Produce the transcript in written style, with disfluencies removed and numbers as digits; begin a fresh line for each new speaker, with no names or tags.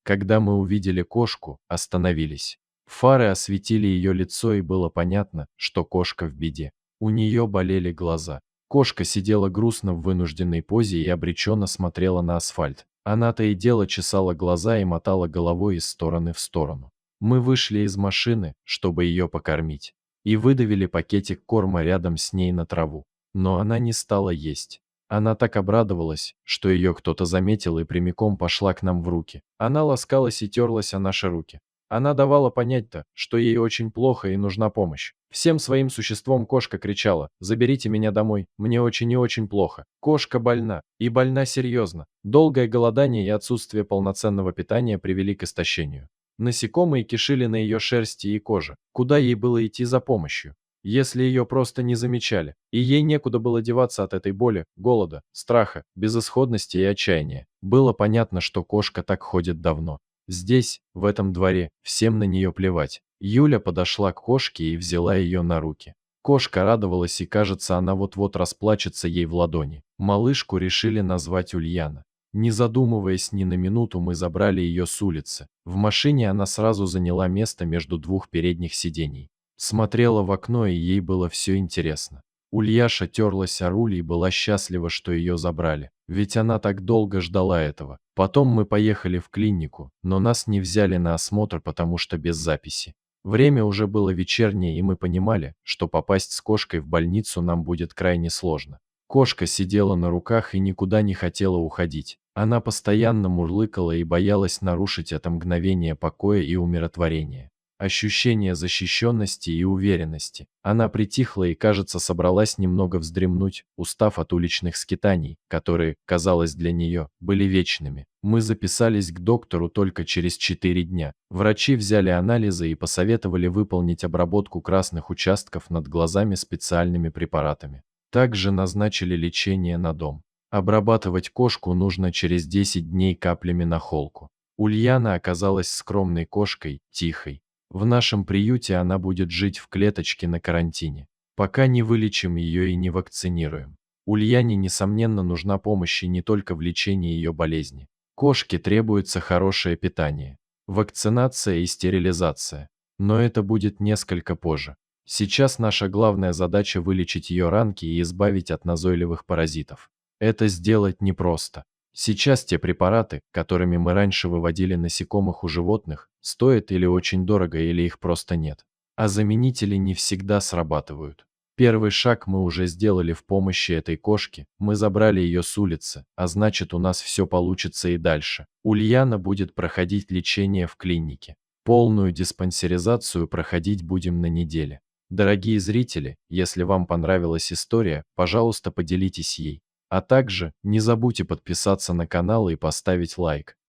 Когда мы увидели кошку, остановились. Фары осветили ее лицо, и было понятно, что кошка в беде. У нее болели глаза. Кошка сидела грустно в вынужденной позе и обреченно смотрела на асфальт. Она то и дело чесала глаза и мотала головой из стороны в сторону. Мы вышли из машины, чтобы ее покормить, и выдавили пакетик корма рядом с ней на траву. Но она не стала есть. Она так обрадовалась, что ее кто-то заметил, и прямиком пошла к нам в руки. Она ласкалась и терлась о наши руки. Она давала понять-то, что ей очень плохо и нужна помощь. Всем своим существом кошка кричала: «Заберите меня домой, мне очень и очень плохо». Кошка больна, и больна серьезно. Долгое голодание и отсутствие полноценного питания привели к истощению. Насекомые кишили на ее шерсти и коже. Куда ей было идти за помощью, если ее просто не замечали, и ей некуда было деваться от этой боли, голода, страха, безысходности и отчаяния? Было понятно, что кошка так ходит давно. Здесь, в этом дворе, всем на нее плевать. Юля подошла к кошке и взяла ее на руки. Кошка радовалась, и, кажется, она вот-вот расплачется ей в ладони. Малышку решили назвать Ульяна. Не задумываясь ни на минуту, мы забрали ее с улицы. В машине она сразу заняла место между двух передних сидений. Смотрела в окно, и ей было все интересно. Ульяша терлась о руль и была счастлива, что ее забрали, ведь она так долго ждала этого. Потом мы поехали в клинику, но нас не взяли на осмотр, потому что без записи. Время уже было вечернее, и мы понимали, что попасть с кошкой в больницу нам будет крайне сложно. Кошка сидела на руках и никуда не хотела уходить. Она постоянно мурлыкала и боялась нарушить это мгновение покоя и умиротворения. Ощущение защищенности и уверенности. Она притихла и, кажется, собралась немного вздремнуть, устав от уличных скитаний, которые, казалось, для нее были вечными. Мы записались к доктору только через 4 дня. Врачи взяли анализы и посоветовали выполнить обработку красных участков над глазами специальными препаратами. Также назначили лечение на дом. Обрабатывать кошку нужно через 10 дней каплями на холку. Ульяна оказалась скромной кошкой, тихой. В нашем приюте она будет жить в клеточке на карантине, пока не вылечим ее и не вакцинируем. Ульяне, несомненно, нужна помощь и не только в лечении ее болезни. Кошке требуется хорошее питание, вакцинация и стерилизация. Но это будет несколько позже. Сейчас наша главная задача — вылечить ее ранки и избавить от назойливых паразитов. Это сделать непросто. Сейчас те препараты, которыми мы раньше выводили насекомых у животных, стоят или очень дорого, или их просто нет. А заменители не всегда срабатывают. Первый шаг мы уже сделали в помощи этой кошке, мы забрали ее с улицы, а значит, у нас все получится и дальше. Ульяна будет проходить лечение в клинике. Полную диспансеризацию проходить будем на неделе. Дорогие зрители, если вам понравилась история, пожалуйста, поделитесь ей. А также не забудьте подписаться на канал и поставить лайк.